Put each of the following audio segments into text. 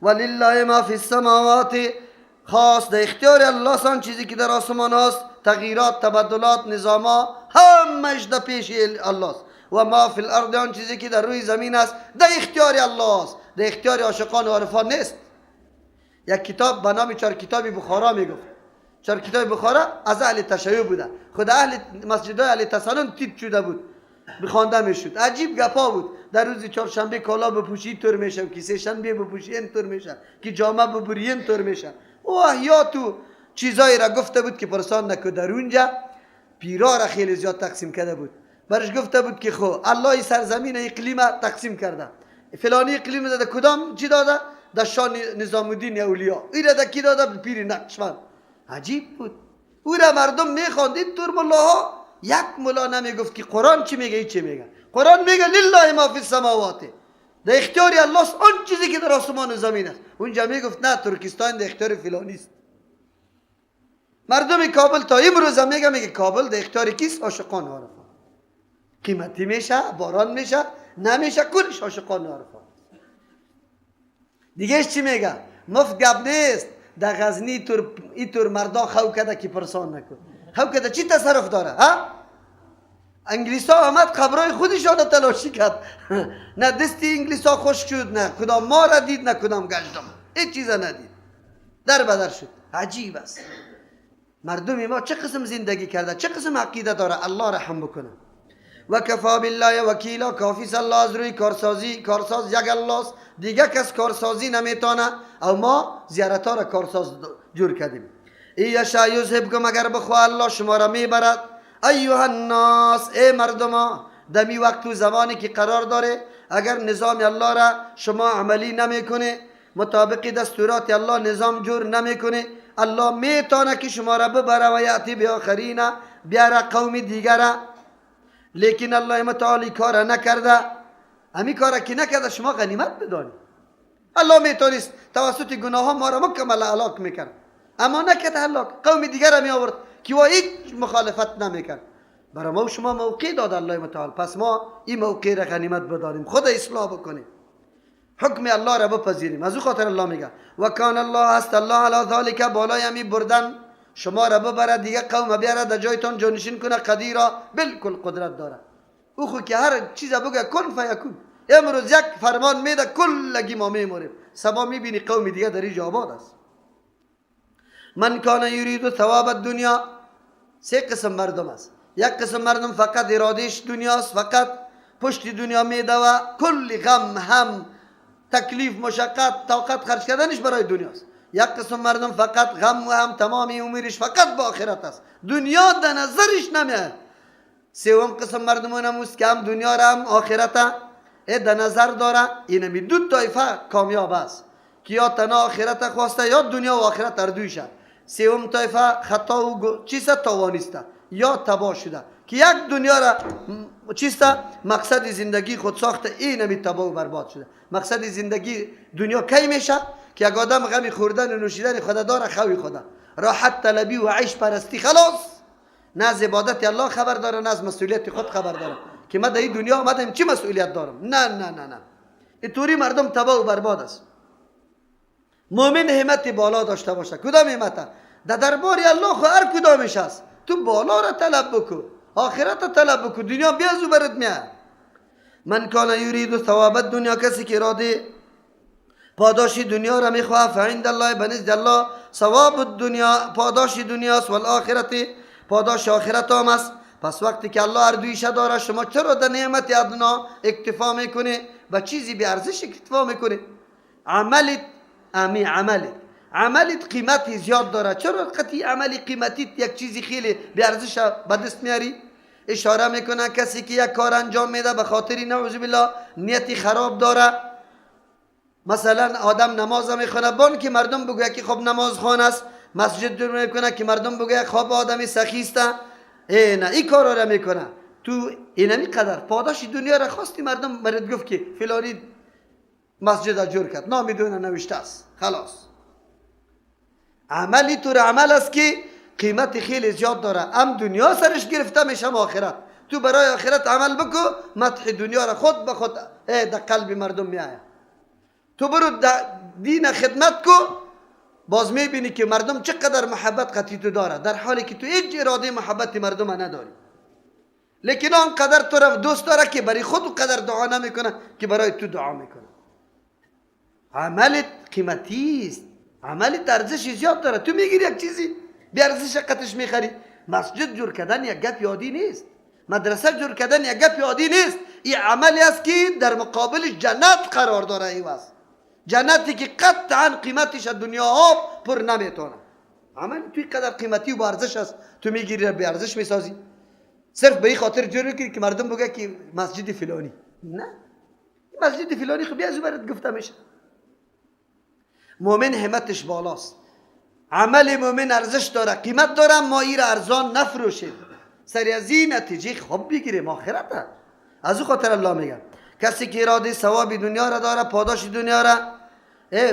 ولله ما فی السماوات، خاص در اختیار الله سان چیزی که در آسمان هست، تغییرات، تبدلات، نظاما همش در پیش الله است. و ما فی الارض، آن چیزی که در روی زمین است در اختیار الله است، در اختیار عاشقان و عارفان نیست. یک کتاب به نام چهار کتاب بخارا میگفت. چهار کتاب بخارا از اهل تشیع بوده، خود اهل مسجدهای اهل تسنن تیت شده بود، بخوانده میشد. عجیب گپا بود. در روز چهارشنبه کالا بپوشی اینطور میشه، که سه شنبه بپوشی اینطور میشه، که جامه ببری اینطور میشه. او احیات و چیزایی را گفته بود که پرسان نکو. در اونجا پیرا را خیلی زیاد تقسیم کرده بود. برش گفته بود که خو الله سرزمین اقلیم تقسیم کرده، فلانی اقلیم داده، کدام چی داده؟ در شان نظام الدین اولیا. این را در کی داده؟ پیر نقشبند. عجیب بود. او را مردم میخواند. اینطور ملاها، یک ملا نمیگفت که قرآن چی میگه چی میگه. قرآن میگه لله ما فی السماوات، در اختیار الله است آن چیزی که در آسمان و زمین است. اونجا میگفت نه ترکستان در اختیار فلانی است. مردم کابل تا امروز میگه کابل در اختیار کیست؟ عاشقان و عارفان. قیمتی میشه، باران میشه، نمیشه، کلش عاشقان و عارفان. دیگه چی میگه؟ مفت گپ نیست. در غزنی اینطور مردا خو کده که پرسان نکن. خو کده چی تصرف داره؟ ها؟ انگلیس ها آمد قبرای خودشان تلاشی کرد. نه دستی انگلیس ها خوش شد، نه کدام ما را دید، نه کدام گشتم، هیچ چیز ندید، در بدر شد. عجیب است. مردم ما چه قسم زندگی کرده، چه قسم عقیده داره. الله رحم بکنه. و کفا بالله وکیلا، کافی است الله از روی کارسازی. کارساز یک الله است، دیگه کس کارسازی نمیتونه. او ما زیارت ها را کارساز جور کردیم. ایشا یذهبکم، اگر بخواه الله شما را میبرد. ایها الناس، ای مردما، دمی وقت و زمانی که قرار داره، اگر نظام الله را شما عملی نمیکنه، مطابق دستورات الله نظام جور نمیکنه، الله میتونه که شما را ببره و یاتی به آخرین، بیاره قوم دیگر. لیکن الله متعالی کار نکرده. همی کار که نکرده شما غنیمت بدانید. الله میتونست توسط گناه ها ما را مکمل هلاک میکرد، اما نکرد هلاک. قوم دیگر را می آورد که و هیچ مخالفت نمیکرد. برای ما و شما موقع داد الله متعال، پس ما این موقع را غنیمت بداریم، خود اصلاح بکنیم، حکم الله را بپذیریم. از او خاطر الله میگه و کان الله هست الله علی ذالک، بالای همی بردن شما را ببره دیگه قوم بیاره در جایتان جانشین کنه، قدیرا، بالکل قدرت داره. او خود که هر چیز بگه کن فیکون. امروز یک فرمان میده کلگی ما میموریم. سبا میبینی قوم دیگه در اینجا آباد است. من کان یرید ثواب الدنیا، سه قسم مردم است. یک قسم مردم فقط ارادش دنیاست، فقط پشت دنیا میده و کل غم، هم، تکلیف، مشقت، طاقت خرج کردنش برای دنیاست. یک قسم مردم فقط غم و هم تمامی عمرش فقط با آخرت است، دنیا در نظرش نمیاد. سوم قسم مردمان هموست که هم دنیا را هم آخرت در نظر داره. اینمی دو طایفه کامیاب است که یا تنها آخرت خواسته یا دنیا و آخرت هر دویش. سوم طایفه خطا و چیست توانسته یا تباه شده که یک دنیا را چیست مقصد زندگی خود ساخته، اینمی تباه و برباد شده. مقصد زندگی دنیا کی میشه؟ که یک آدم غمی خوردن و نوشیدن خدا داره، خوی خدا، راحت طلبی و عیش پرستی، خلاص نه از عبادت الله خبر داره، نه از مسئولیت خود خبر داره که من در این دنیا آمدم چی مسئولیت دارم. نه نه نه نه، اینطوری مردم تباه و برباد است. مومن همت بالا داشته باشه. کدام همت؟ در دربار الله خو هر کدامش است. تو بالا را طلب بکن، آخرت را طلب بکن، دنیا بیازو برد میاد. من کان یرید ثواب الدنیا، کسی که اراده پاداش دنیا را میخواه، فعند الله، بنزد الله ثواب الدنیا، پاداش دنیاست، والآخرت، پاداش آخرت هم است. پس وقتی که الله هر دویش داره، شما چرا در نعمت ادنا اکتفا میکنه؟ به چیزی به ارزش اکتفا میکنه؟ عملت قیمتی زیاد داره، چرا قطعی عملی قیمتی یک چیزی خیلی به ارزش به دست میاری؟ اشاره میکنه کسی که یک کار انجام میده به خاطر نعوذ بالله نیتی خراب داره. مثلا آدم نماز میخونه بان که مردم بگوید که خب نماز خوان است، مسجد دور میکنه که مردم بگوید خب آدمی سخیسته، نه این کارا را میکنه. تو اینمی قدر پاداش دنیا را خواستی، مردم مرد گفت که فلانی مسجد جور کرد، نامیدونه نوشته است، خلاص. عملی تو عمل است که قیمت خیلی زیاد داره، هم دنیا سرش گرفته میشه هم آخرت. تو برای آخرت عمل بکو، مدح دنیا را خود به خود در قلب مردم میآید. تو برو دین خدمت کو، باز میبینی که مردم چقدر محبت قطعی تو داره، در حالی که تو هیچ اراده محبت مردم نداری. لیکن آنقدر تو را دوست داره که برای خود قدر دعا نمیکنه که برای تو دعا میکنه. عملت قیمتی است، عملت ارزش زیاد داره. تو میگیری یک چیزی بی ارزش قطعش میخری. مسجد جور کردن یک گپ یادی نیست، مدرسه جور کردن یک گپ یادی نیست. این عملی است که در مقابل جنت قرار داره. ایواز جنتی که قطعا قیمتش دنیا ها پر نمیتونه. عمل توی قدر قیمتی و ارزش است، تو میگیری بی ارزش میسازی، صرف به این خاطر جور میکنی که مردم بگه که مسجد فلانی. نه، مسجد فلانی خب بیا زبرت گفته میشه. مؤمن همتش بالاست، عمل مؤمن ارزش داره، قیمت داره. ما این را ارزان نفروشیم، سری از این نتیجه خوب بگیریم آخرت. از او خاطر الله میگم کسی که اراده ثواب دنیا را داره، پاداش دنیا را،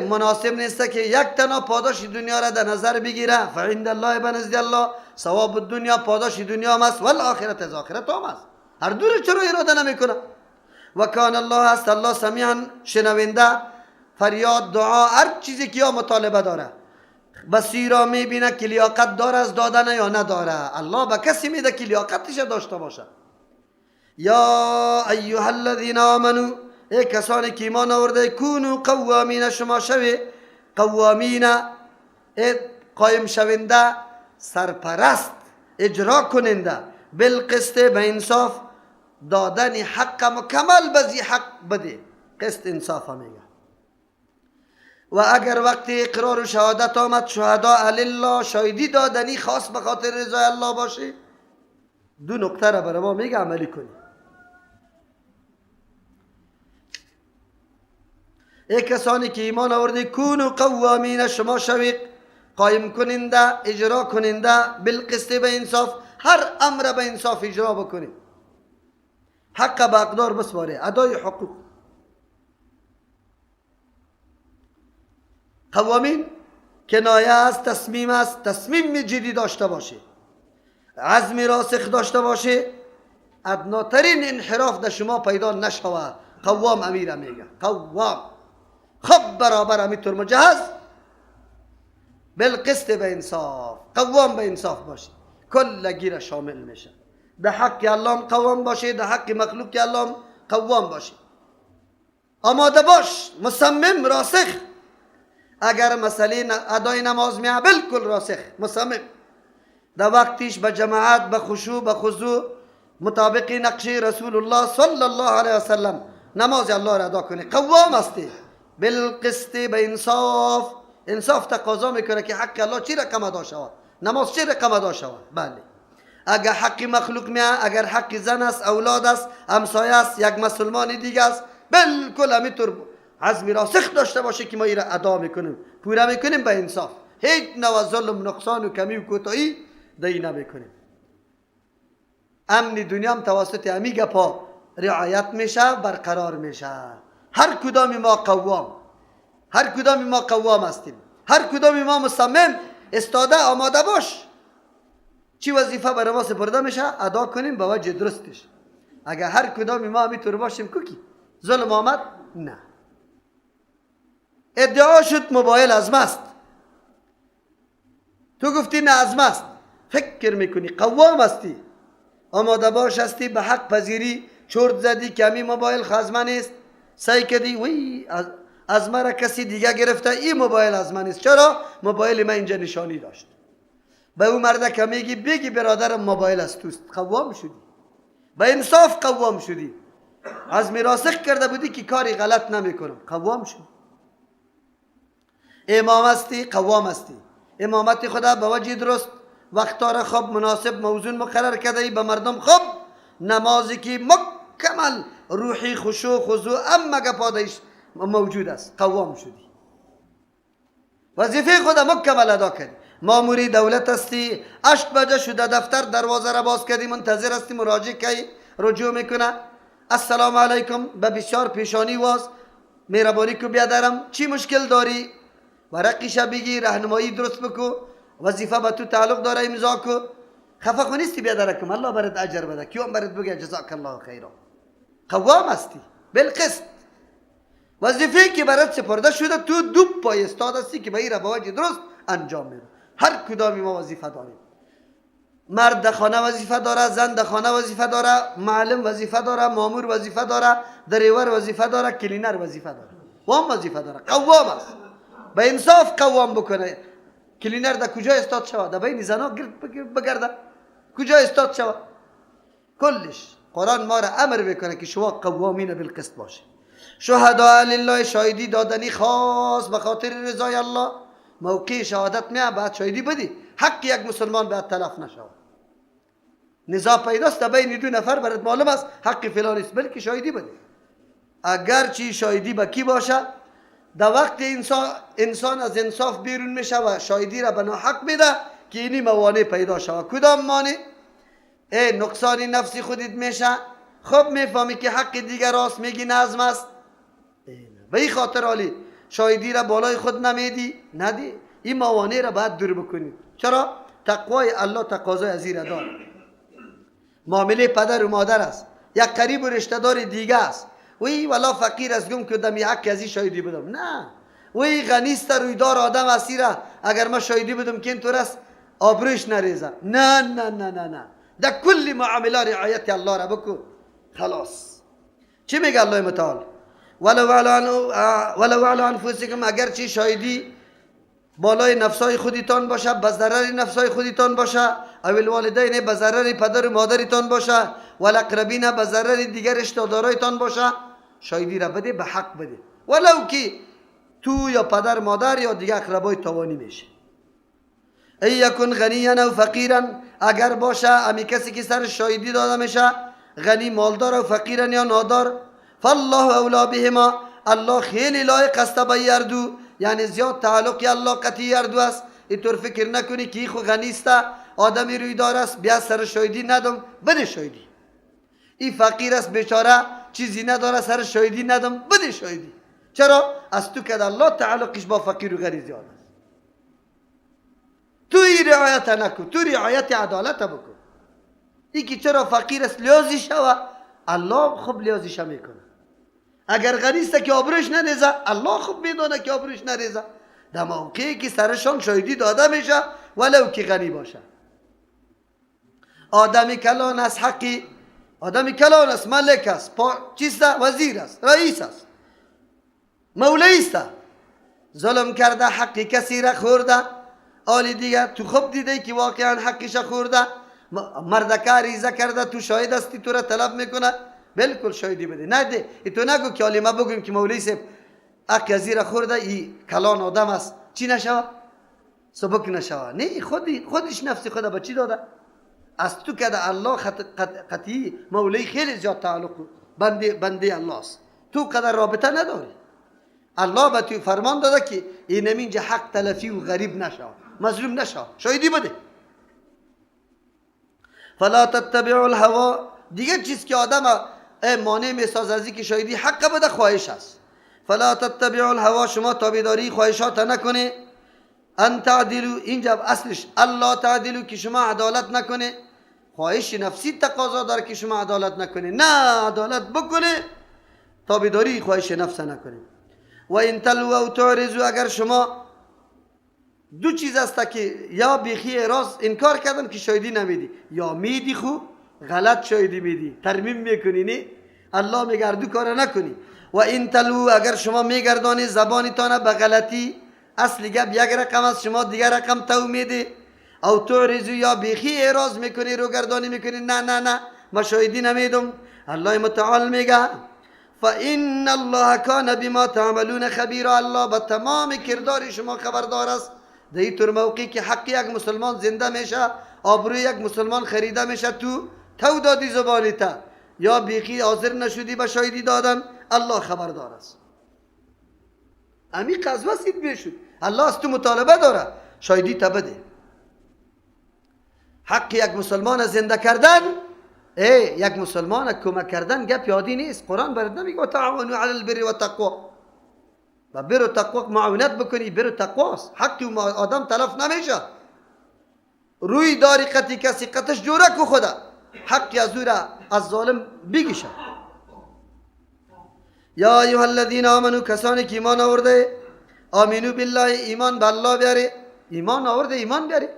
مناسب نیست که یک تنها پاداش دنیا را در نظر بگیره. فعند الله بنزد الله ثواب دنیا، پاداش دنیا هم است، والآخرت از آخرت هم است. هر دو رو چرا اراده نمیکنه؟ و کان الله است الله سمیعا شنونده فریاد دعا هر چیزی که یا مطالبه داره. بصیرا میبینه که لیاقت داره از دادن یا نداره. الله به کسی میده که لیاقتش داشته باشه. یا ایها الذین آمنو، ای کسانی که ایمان آورده، کونو قوامین، شما شوی قوامین، قایم شونده، سرپرست، اجرا کننده، بالقسط، به انصاف، دادن حق مکمل بزی حق بده. قسط انصاف میگه. و اگر وقت اقرار و شهادت آمد، شهدا الله، شاهدی دادنی خاص به خاطر رضای الله باشه. دو نکته را برای ما میگه عملی کنی. ای کسانی که ایمان آورده، کونو قوامین، شما شوید قایم کننده، اجرا کننده، بالقسط، به انصاف، هر امر به انصاف اجرا بکنید، حق به اقدار بسپاره، ادای حقوق. قوامین کنایه است، تصمیم است، تصمیم جدی داشته باشه، عزم راسخ داشته باشه، ادناترین انحراف در شما پیدا نشود. قوام امیر میگه، قوام خب برابر امیتور مجهز، بالقسط، به انصاف. قوام به انصاف باشه، کل گیر شامل میشه. ده حق الله قوام باشه، ده حق مخلوق الله قوام باشه. آماده باش، مصمم، راسخ. اگر مسئله ادای نماز میه، بالکل راسخ، مصمم، در وقتش به جماعت، به خشوع، به خضوع، مطابق نقش رسول الله صلی الله علیه وسلم نماز الله را ادا کنی. قوام هستی، بالقسط، به انصاف. انصاف تقاضا میکنه که حق الله چی رقم ادا شود، نماز چی رقم ادا شود. بله، اگر حق مخلوق میه، اگر حق زن است، اولاد است، همسایه است، یک مسلمان دیگه است، بالکل همینطور عزم راسخ داشته باشه که ما این را ادا میکنیم، پورا میکنیم به انصاف. هیچ نوع ظلم، نقصان و کمی و کوتاهی دایی نمیکنیم. امن دنیا هم توسط همین گپا رعایت میشه، برقرار میشه. هر کدام ما قوام، هر کدام ما قوام هستیم، هر کدام ما مصمم، استاده، آماده باش. چی وظیفه برای ما سپرده میشه ادا کنیم به وجه درستش. اگر هر کدام ما همینطور باشیم کوکی ظلم آمد، نه. ادعا شد موبایل از ماست، تو گفتی نه از ماست، فکر میکنی، قوام هستی، آماده باش هستی به حق پذیری. چرت زدی که همین موبایل خازمه نیست، سعی کردی وی از مرا کسی دیگه گرفته، این موبایل از من نیست. چرا؟ موبایل من اینجا نشانی داشت. به اون مرد که میگی بگی برادرم موبایل از توست، قوام شدی، به انصاف قوام شدی، عزم راسخ کرده بودی که کاری غلط نمیکنم، قوام شدی. امام هستی، قوام هستی. امامت خدا به وجه درست، وقتار خوب، مناسب، موزون مقرر کرده ای به مردم. خوب نمازی که مکمل روحی، خشوع، خضوع، اما گپادش موجود است، قوام شدی، وظیفه خدا مکمل ادا کردی. ماموری دولت هستی، 8 بجه شده، دفتر دروازه را باز کردی، منتظر هستی مراجع کی رجوع میکنه. السلام علیکم، به بسیار پیشانی واز، مهربانی کو بیادرم، چی مشکل داری؟ ورقیش بگی، راهنمایی درست بکو، وظیفه به تو تعلق داره، امضا کو. خفه خو نیستی بیادرکم، الله برات اجر بده، کیوم برات بگه جزاک الله خیرا. قوام هستی بالقسط. وظیفه که برات سپرده شده تو دو پای استاد هستی که به این را به وجه درست انجام میده. هر کدامی ما وظیفه داریم. مرد در خانه وظیفه داره، زن در خانه وظیفه داره، معلم وظیفه داره، مامور وظیفه داره، دریور وظیفه داره، کلینر وظیفه داره و هم وظیفه داره. قوام است، به انصاف قوام بکنه. کلینر در کجا استاد شود؟ در بین زنا بگرده کجا استاد شود؟ کلش قرآن ما را امر بکنه که شما قوامین بالقسط باشید. شهدا لله، شاهدی دادنی خاص به خاطر رضای الله. موقع شهادت میاد بعد شاهدی بدی، حق یک مسلمان باید تلف نشود. نزاع پیداست بین دو نفر، برات معلوم است حق فلان است، بلکه شاهدی بدی. اگر چی شاهدی با کی باشه، در وقت انسان از انصاف بیرون میشه و شاهدی را به ناحق میده که اینی موانع پیدا شود. کدام مانع؟ نقصان نفسی خودت میشه، خب میفهمی که حق دیگر راست، میگی نظم است، به این خاطر حالی شاهدی را بالای خود نمیدی، ندی. این موانع را باید دور بکنی. چرا؟ تقوای الله تقاضای از این را داره. معامله پدر و مادر است، یک قریب و رشته دار دیگه است، وی والا فقیر است گم کردم یک حق از این شاهدی بدم. نه، وی غنیست رویدار آدم است، را اگر ما شاهدی بدم که اینطور است آبروش نریزه. نه نه نه نه نه، در کل معامله رعایت الله را بکن. خلاص. چی میگه الله متعال؟ ولو علی انفسکم، اگر چی شاهدی بالای نفسای خودتان باشه، به ضرر نفسای خودتان باشه، او الوالدین به ضرر پدر و مادرتان باشه، والاقربین به ضرر دیگر رشته دارایتان باشه، شاهدی را بده، به حق بده، ولو که تو یا پدر مادر یا دیگر اقربای توانی میشه. ای یکن غنیا او فقیرا، اگر باشه امی کسی که سر شاهدی داده میشه غنی مالدار و فقیرا یا نادار، فالله اولا بهما، الله خیلی لایق است به یردو، یعنی زیاد تعلق الله قطعی یردو است. اینطور فکر نکنی که خو غنی است، آدمی رویدار است، بیا سر شاهدی ندم، بده شاهدی. این فقیر است بیچاره، چیزی نداره، سر شاهدی ندم، بده شاهدی. چرا؟ از تو که الله تعلقش با فقیر و غنی زیاد است. تو این رعایت نکن، تو رعایت عدالت بکن. این که چرا فقیر است لیازی شوه، الله خوب لیازیش میکنه. اگر غنی است که آبروش نریزه، الله خوب میدونه که آبروش نریزه. در موقعی که سرشان شاهدی داده میشه ولو که غنی باشه. آدمی کلان است، حقی آدمی کلان است، ملک است، چیست؟ وزیر است، رئیس است، مولوی است، ظلم کرده، حق کسی را خورده، آلی دیگه تو خوب دیده که واقعا حقش خورده، مردکه ریزه کرده، تو شاهد هستی، تو را طلب میکنه، بالکل شاهدی بده. نده تو نگو که حالی ما بگویم که مولوی صاحب حق کسی را خورده، این کلان آدم است، چی نشوه؟ سبک نشوه. نه، خودش نفس خدا به چی داده؟ از تو که در الله قطعی مولوی خیلی زیاد تعلق بنده الله است، تو قدر رابطه نداری. الله به تو فرمان داده که این اینجا حق تلفی و غریب نشو، مظلوم نشو، شاهدی بده. فلا تتبعوا الهوا، دیگه چیز که آدم مانع میساز از اینکه شاهدی حق بده خواهش است. فلا تتبعوا الهوا، شما تابعداری خواهشات نکنه. ان تعدلوا، اینجا اصلش الله تعدلوا که شما عدالت نکنه. خواهش نفسی تقاضا داره که شما عدالت نکنه، نه عدالت بکنه، تابعداری خواهش نفس نکنه. و ان تلوا و تعرضوا، اگر شما دو چیز است که یا بیخی اعراض انکار کردم که شاهدی نمیدی، یا میدی خو غلط شاهدی میدی، ترمیم میکنی. نه، الله میگه دو کار نکنی. و ان تلوا، اگر شما میگردانی زبانتان به غلطی، اصلی گپ یک رقم است، شما دیگر رقم تو میدی. او تعرضوا، یا بیخی اعراض میکنی، روگردانی میکنی، نه نه نه ما شاهدی نمیدم. الله متعال میگه فإن الله کان بما تعملون خبیرا، الله به تمام کردار شما خبردار است. در این طور موقعی که حق یک مسلمان زنده میشه، آبروی یک مسلمان خریده میشه، تو دادی زبانی تا یا بیخی حاضر نشدی به شاهدی دادن، الله خبردار است. امی قضوه سید بشود، الله از تو مطالبه داره شاهدی تا بده. حق یک مسلمان زنده کردن، یک مسلمان کمک کردن گپ یادی نیست. قرآن برات نمیگه تعاونوا علی البر و تقوا، و بر و تقوا معاونت بکنی، بر و تقواست. حق آدم تلف نمیشه. روی داری قطعی کسی قطعش جوره کو خدا، حق از او را از ظالم بگیشه. یا ایها الذین آمنو، کسانی که ایمان آورده، آمینو بالله، ایمان به الله بیاره. ایمان آورده ایمان بیاره.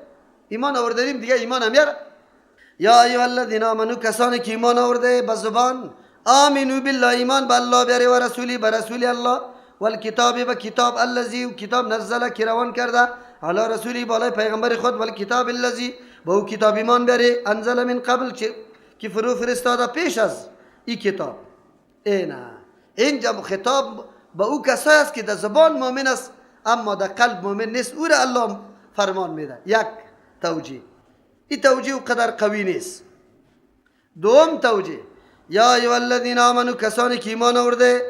ایمان آوردیم دیگه ایمان هم بیاره. یا ایها الذین آمنو، کسانی که ایمان آورده به زبان، آمینو بالله، ایمان به الله بیاره، و رسولی، به رسول الله، و الکتاب، به کتاب، الذی، کتاب نزله که روان کرده، علی رسولی، بالای پیغمبر خود، و الکتاب الذی، به او کتاب ایمان بیاره، انزل من قبل، که فرو فرستاده پیش از این کتاب. اینا اینجا خطاب به او کسایی است که در زبان مؤمن است اما در قلب مؤمن نیست، او را الله فرمان میده. یک توجیه، این توجیه قدر قوی نیست. دوم توجیه، یا ایها الذین آمنو، کسانی که ایمان آورده،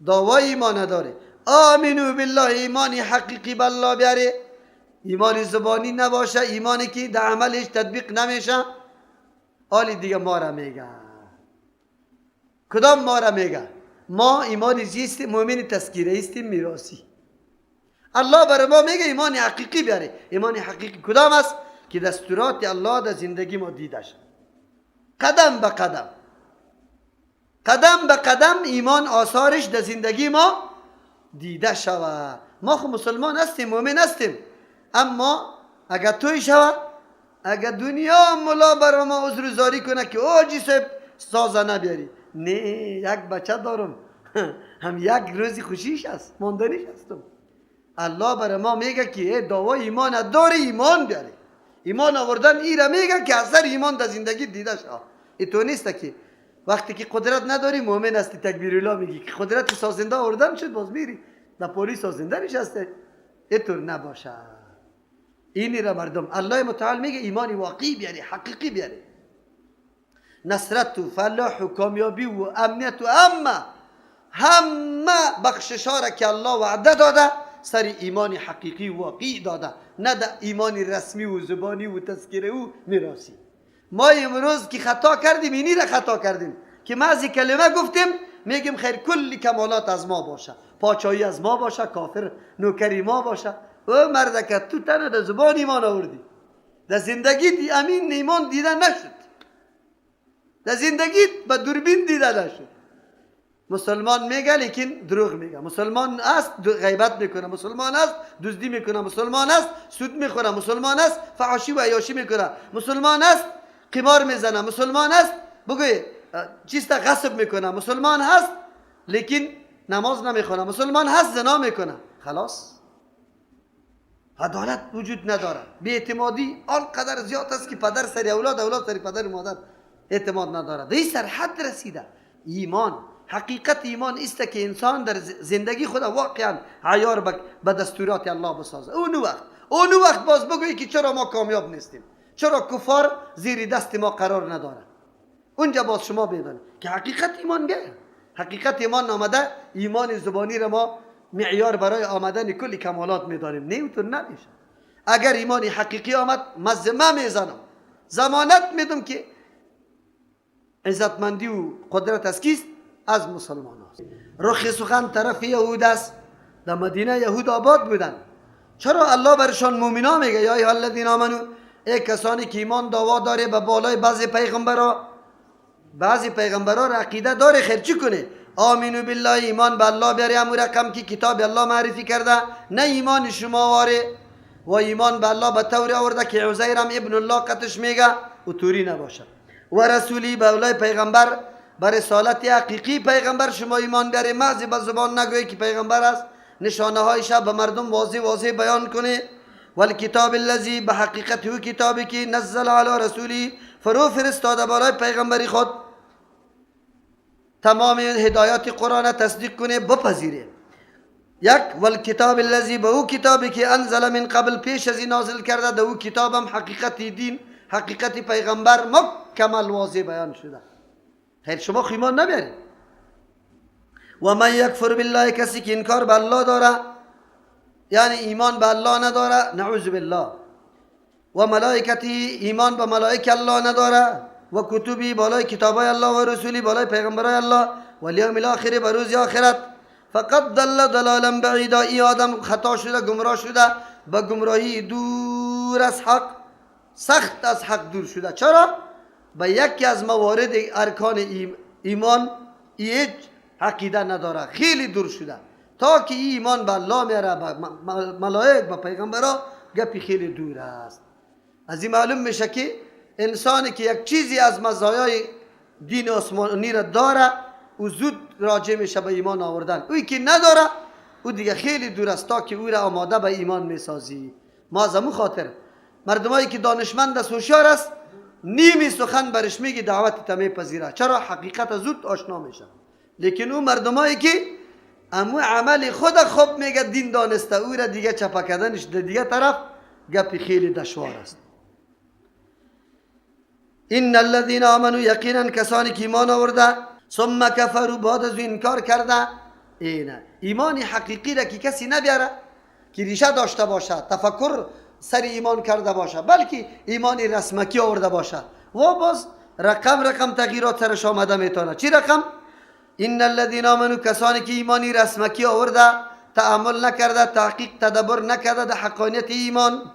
دعوای ایمان نداره، آمنو بالله، ایمانی حقیقی به الله بیاره، ایمانی زبانی نباشه، ایمانی که در عملش تطبیق نمیشه. حالی دیگه ما را میگه، کدام ما را میگه؟ ما ایمان زیستیم، مؤمن تذکیره استیم، میراسی. الله برای ما میگه ایمان حقیقی بیاره. ایمان حقیقی کدام است؟ که دستورات الله در زندگی ما دیده شد، قدم به قدم، قدم به قدم ایمان آثارش در زندگی ما دیده شود. ما خب مسلمان هستیم، مؤمن هستیم، اما اگر توی شود، اگر دنیا ملا برای ما عذرزاری کنه که آجی صاحب سازه نبیاری، نه یک بچه دارم هم یک روزی خوشیش است، ماندنیش هستم. الله برای ما میگه که دعوای ایمان داره، ایمان بیاره. ایمان آوردن ای را میگه که اثر ایمان در زندگی دیده شد. این تو نیست که وقتی که قدرت نداری مؤمن هستی تکبیر الله میگی، که قدرت سازنده آوردن شد باز میری در پلیس سازنده نشسته. اینطور نباشه. اینی را مردم الله متعال میگه ایمانی واقعی بیاره، حقیقی بیاره. نصرت و فلاح و کامیابی و امنیت و همه بخششا را که الله وعده داده سر ایمان حقیقی و واقعی داده، نه در ایمان رسمی و زبانی و تذکره و میراسی. ما امروز که خطا کردیم اینی را خطا کردیم که بعضی کلمه گفتیم میگیم خیر کلی کمالات از ما باشه، پاچایی از ما باشه، کافر نوکری ما باشه. و مردکت تو تنه در زبان ایمان آوردی، در زندگی امین ایمان دیده نشد، در زندگی با دوربین دیده نشد. مسلمان میگه لیکن دروغ میگه، مسلمان است غیبت میکنه، مسلمان است دزدی میکنه، مسلمان است سود میخوره، مسلمان است فحاشی و عیاشی میکنه، مسلمان است قمار میزنه، مسلمان است بگوی چیز تا غصب میکنه، مسلمان هست لیکن نماز نمیخونه، مسلمان هست زنا میکنه. خلاص عدالت وجود نداره. بی‌اعتمادی آنقدر زیاد است که پدر سر اولاد، اولاد سر پدر مادر اعتماد نداره. در این سرحد رسیده. ایمان، حقیقت ایمان است که انسان در زندگی خود واقعا عیار به دستورات الله بسازه. اون وقت باز بگویی که چرا ما کامیاب نیستیم، چرا کفار زیر دست ما قرار نداره. اونجا باز شما بدانید که حقیقت ایمان بیه. حقیقت ایمان آمده، ایمان زبانی را ما معیار برای آمدن کلی کمالات میدانیم. نه اونطور نمیشه. اگر ایمانی حقیقی آمد مزمه میزنم، ضمانت میدم که عزتمندی و قدرت از کیست؟ از مسلمان هست. رخ سخن طرف یهود است. در مدینه یهود آباد بودن. چرا الله برشان مومنا میگه یا ایها الذین آمنو، ای کسانی که ایمان دعوا داره به بالای بعضی پیغمبرا را عقیده داره، خیر چی کنه؟ آمینو بالله، ایمان به الله بیاره، همون رقم که کتاب الله معرفی کرده، نه ایمان شما واره. و ایمان به الله به طوری آورده که عزیر هم ابن الله قطش میگه و طوری نباشه. و رسولی به اولای پیغمبر، بر رسالت حقیقی پیغمبر شما ایمان بیاره، محض به زبان نگویی که پیغمبر است، نشانه هایش به مردم واضح بیان کنه. والکتاب الذی، به حقیقت او کتابی که نزل علی رسولی، فرو فرستاده برای پیغمبری خود، تمام هدایات قرآن تصدیق کنه، بپذیره. یک والکتاب الذی، به او کتابی که انزل من قبل، پیش از این نازل کرده، در او کتابم حقیقت دین، حقیقت پیغمبر مکمل واضح بیان شده. خیر شما ایمان نبیارید. و من یکفر بالله، کسی که انکار به الله داره، یعنی ایمان به الله نداره، نعوذ بالله. و ملائکتی، ایمان به ملائکه الله نداره. و کتبی، بالای کتابای الله، و رسولی، بالای پیغمبرای الله، و الیوم الاخر، به روز آخرت، فقط دل ضلالا بعیدا، ای آدم خطا شده، گمراه شده، به گمراهی دور از حق، سخت از حق دور شده. چرا؟ به یکی از موارد ارکان ایمان، عقیده نداره، خیلی دور شده. تا که ایمان به الله میاره، به ملائک، به پیغمبرها، گپی خیلی دور است. از این معلوم میشه که انسانی که یک چیزی از مزایای دین آسمانی را داره، او زود راجع میشه به ایمان آوردن. اوی که نداره، او دیگه خیلی دور است تا که او را آماده به ایمان میسازی. ما از همون خاطر مردمایی که دانشمند است، هوشیار است، نیمی سخن برش میگی دعوت تا میپذیره. چرا؟ حقیقت زود آشنا میشه. لیکن اون مردمایی که امو عمل خود خوب میگه دین دانسته، او را دیگه چپا کردنش در دیگه طرف گپی خیلی دشوار است. ان الذين آمنوا، یقینا کسانی که ایمان آورده، ثم کفروا، بعد از انکار کرده. اینه ایمان حقیقی را که کسی نبیاره، که ریشه داشته باشه، تفکر سر ایمان کرده باشه، بلکه ایمانی رسمکی آورده باشه و باز رقم تغییرات سرش آمده میتونه. چی رقم؟ ان الذين آمنوا، کسانی که ایمانی رسمکی آورده، تأمل نکرده، تحقیق تدبر نکرده در حقانیت ایمان.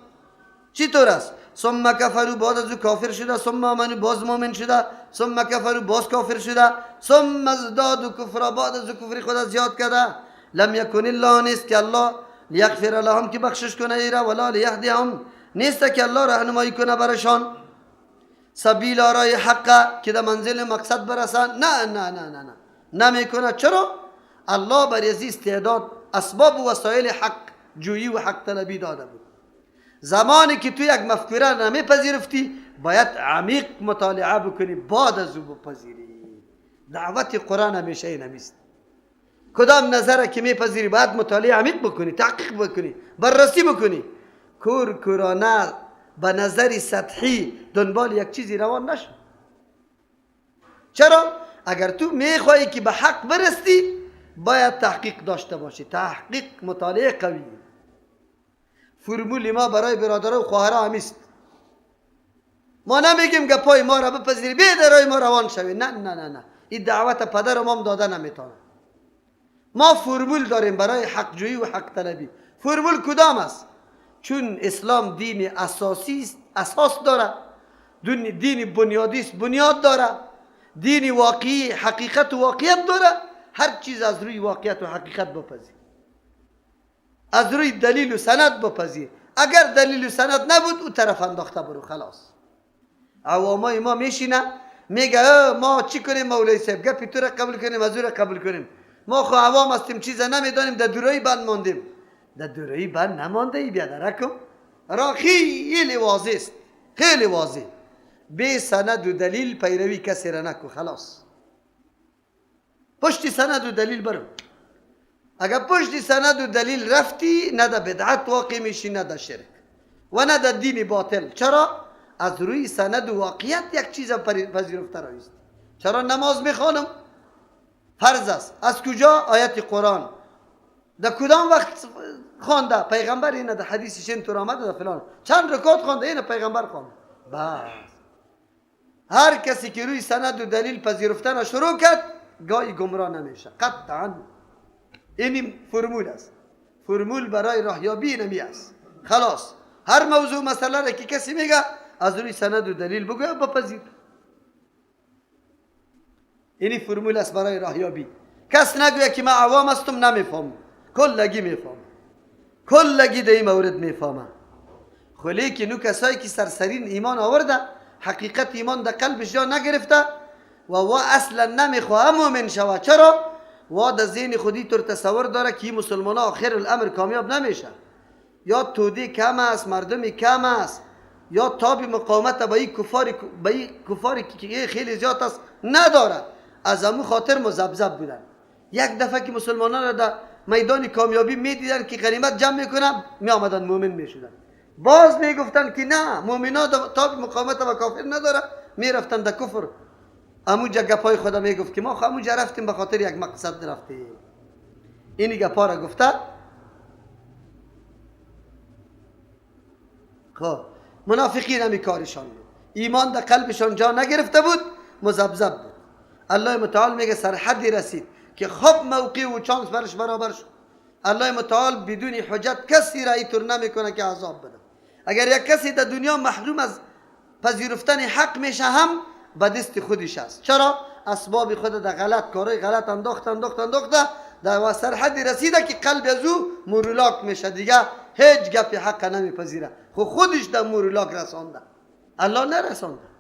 چی طور است؟ ثم کفروا، بعد از کافر شده، ثم آمنوا، باز مؤمن شده، ثم کفروا، باز کافر شده، ثم ازدادوا کفرا، بعد از کفر خود زیاد کرده. لم یکن الله، نیست که الله لیغفر لهم، که بخشش کنه ایرا، ولا لیهدیهم، نیست که الله راهنمایی کنه برشان، سبیل راه حق، که در منزل مقصد برسن. نه نمیکنه. چرا؟ الله بر یزی استعداد اسباب و وسایل حق جویی و حق طلبی داده بود. زمانی که تو یک مفکوره نمیپذیرفتی، باید عمیق مطالعه بکنی، بعد از او بپذیری. دعوت قرآن همیشه این همیست. کدام نظره که میپذیری باید مطالعه عمیق بکنی، تحقیق بکنی، بررسی بکنی. کورانه به نظری سطحی دنبال یک چیزی روان نشو. چرا؟ اگر تو میخوایی که به حق برستی، باید تحقیق داشته باشی. تحقیق، مطالعه قوی. فرمول ما برای برادرها و خواهرها همیست. ما نمیگیم گپای ما را بپذیری، بیده رای ما روان شوی. نه این دعوت پدر و مام داده نمیتونه. ما فرمول داریم برای حق جویی و حق طلبی. فرمول کدام است؟ چون اسلام دین اساسی است، اساس داره، دین بنیادی است، بنیاد داره، دین واقعی، حقیقت و واقعیت داره. هر چیز از روی واقعیت و حقیقت بپذیر، از روی دلیل و سند بپذیر. اگر دلیل و سند نبود، او طرف انداخته برو، خلاص. عوامای ما میشینه میگه ما چی کنیم مولوی صاحب، گپی تو را قبول کنیم، از او را قبول کنیم. ما خو عوام هستیم، چیزا نمیدانیم، در دورایی بند ماندیم. در دورایی بند نمانده ای، بیادرکم را خیلی واضح است، خیلی واضح. بی سند و دلیل پیروی کسی را نکو، خلاص. پشت سند و دلیل برو. اگر پشت سند و دلیل رفتی، نه در بدعت واقع میشی، نه در شرک و نه در دین باطل. چرا؟ از روی سند و واقعیت یک چیز پذیرفته رایست. چرا نماز میخوانم؟ فرض است. از کجا؟ آیت قرآن. در کدام وقت خوانده؟ پیغمبر اینه در حدیثش اینطور آمده، در فلان چند رکعت خوانده، اینه پیغمبر خوانده. بس. هر کسی که روی سند و دلیل پذیرفتن شروع کرد، گاهی گمراه نمیشه قطعا. این فرمول است. فرمول برای راهیابی نمی است. خلاص هر موضوع مسئله را که کسی میگه، از روی سند و دلیل بگو بپذیر. اینی فرمول است برای راهیابی. کس نگویه که من عوام هستم نمیفهم، کلگی میفهم، کلگی در این مورد میفهمه. خلی که نو کسایی که سرسرین ایمان آورده، حقیقت ایمان در قلبش جا نگرفته و اصلا نمیخواه مؤمن شوه. چرا؟ در ذهن خودی طور تصور داره که مسلمان ها آخر الامر کامیاب نمیشه، یا توده کم است، مردمی کم است، یا تاب مقاومت به این کفاری که خیلی زیاد است نداره. از همون خاطر مذبذب بودن. یک دفعه که مسلمانان را در میدان کامیابی میدیدن که غنیمت جمع میکنن، می آمدن مومن میشدن. باز میگفتن که نه، مومنا تاب مقاومت و کافر نداره، میرفتن در کفر. اموجا گپای خدا میگفت که ما اموجا رفتیم به خاطر یک مقصد رفتیم. اینی گپا را گفته. خب منافقین همی کارشان بود، ایمان در قلبشان جا نگرفته بود، مذبذب بود. الله متعال میگه سرحدی رسید که خب موقع و چانس برش برابر شد. الله متعال بدون حجت کسی را اینطور نمیکنه که عذاب بده. اگر یک کسی در دنیا محروم از پذیرفتن حق میشه، هم به دست خودش است. چرا؟ اسباب خود در غلط کارای غلط انداخته در سرحدی رسیده که قلب از او مورولاک میشه، دیگه هیچ گپی حق نمیپذیره. خودش در مورولاک رسانده، الله نرسانده.